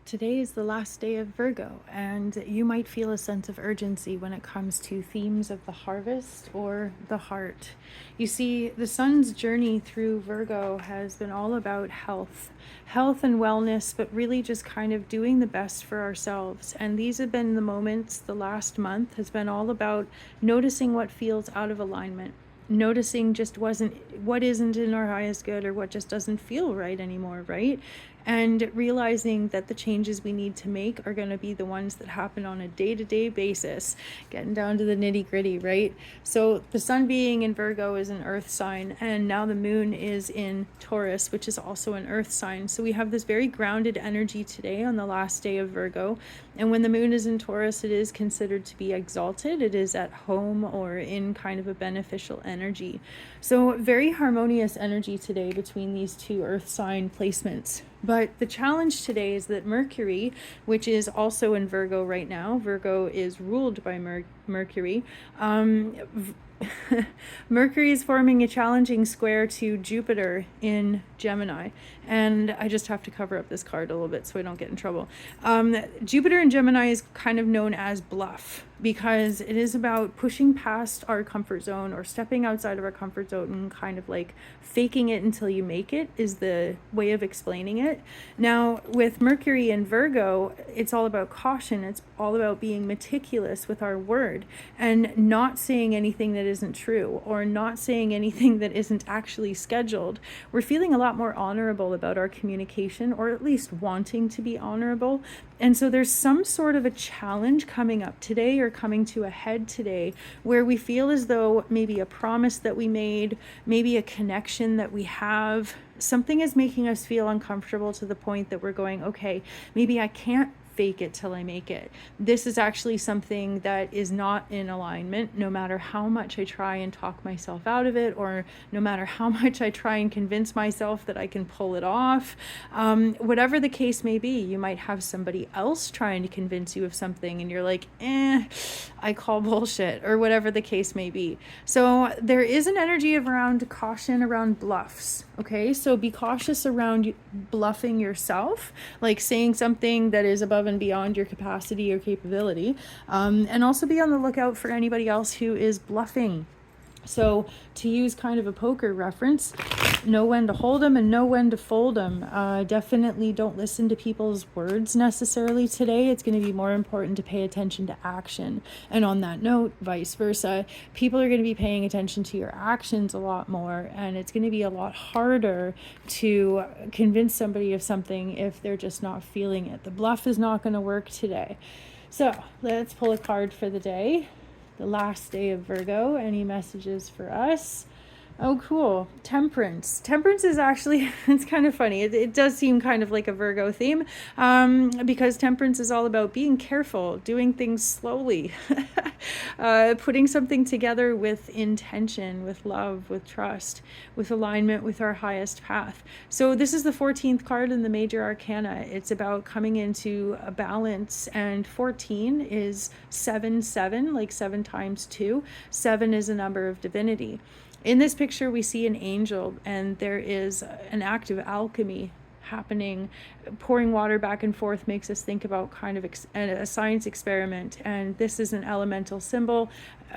Today is the last day of Virgo, and you might feel a sense of urgency when it comes to themes of the harvest or the heart. You see, the sun's journey through Virgo has been all about health and wellness, but really just kind of doing the best for ourselves. And these have been the moments, the last month has been all about noticing what feels out of alignment. Noticing just what isn't in our highest good, or what just doesn't feel right anymore, right? And realizing that the changes we need to make are going to be the ones that happen on a day-to-day basis, getting down to the nitty-gritty, right? So the sun being in Virgo is an earth sign, and now the moon is in Taurus, which is also an earth sign. So we have this very grounded energy today on the last day of Virgo. And when the moon is in Taurus, it is considered to be exalted. It is at home or in kind of a beneficial energy. So very harmonious energy today between these two earth sign placements. But the challenge today is that Mercury, which is also in Virgo right now, Virgo is ruled by Mercury. Mercury is forming a challenging square to Jupiter in Gemini. And I just have to cover up this card a little bit so I don't get in trouble. Jupiter in Gemini is kind of known as bluff, because it is about pushing past our comfort zone or stepping outside of our comfort zone and kind of like faking it until you make it is the way of explaining it. Now, with Mercury in Virgo, it's all about caution. It's all about being meticulous with our word and not saying anything that isn't true, or not saying anything that isn't actually scheduled. We're feeling a lot more honorable about our communication, or at least wanting to be honorable. And so there's some sort of a challenge coming up today, or coming to a head today, where we feel as though maybe a promise that we made, maybe a connection that we have, something is making us feel uncomfortable to the point that we're going, okay, maybe I can't fake it till I make it. This is actually something that is not in alignment, no matter how much I try and talk myself out of it, or no matter how much I try and convince myself that I can pull it off. Whatever the case may be, you might have somebody else trying to convince you of something and you're like, I call bullshit, or whatever the case may be. So there is an energy around caution around bluffs. Okay, so be cautious around bluffing yourself, like saying something that is above and beyond your capacity or capability, and also be on the lookout for anybody else who is bluffing. So to use kind of a poker reference, know when to hold them and know when to fold them. Definitely don't listen to people's words necessarily today. It's going to be more important to pay attention to action. And on that note, vice versa, people are going to be paying attention to your actions a lot more, and it's going to be a lot harder to convince somebody of something if they're just not feeling it. The bluff is not going to work today. So let's pull a card for the day. The last day of Virgo. Any messages for us? Oh, cool. Temperance. Temperance is actually, it's kind of funny. It does seem kind of like a Virgo theme, because temperance is all about being careful, doing things slowly, putting something together with intention, with love, with trust, with alignment with our highest path. So this is the 14th card in the major arcana. It's about coming into a balance, and 14 is 7, like 7 times 2. 7 is a number of divinity. In this picture, we see an angel, and there is an act of alchemy happening. Pouring water back and forth makes us think about kind of a science experiment. And this is an elemental symbol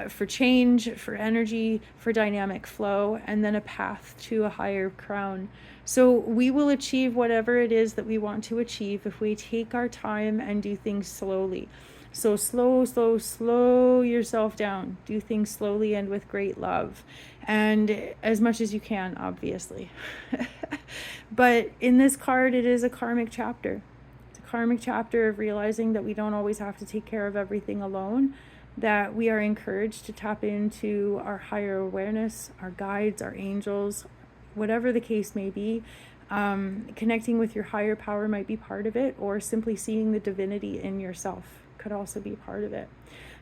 for change, for energy, for dynamic flow, and then a path to a higher crown. So we will achieve whatever it is that we want to achieve if we take our time and do things slowly. So slow yourself down. Do things slowly and with great love, and as much as you can, obviously. But in this card, it is a karmic chapter. It's a karmic chapter of realizing that we don't always have to take care of everything alone, that we are encouraged to tap into our higher awareness, our guides, our angels, whatever the case may be. Connecting with your higher power might be part of it, or simply seeing the divinity in yourself could also be part of it.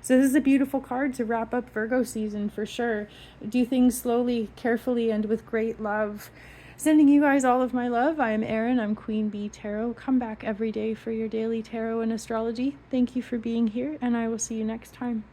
So this is a beautiful card to wrap up Virgo season for sure. Do things slowly, carefully, and with great love. Sending you guys all of my love. I am Erin. I'm Queen Bee Tarot. Come back every day for your daily tarot and astrology. Thank you for being here, and I will see you next time.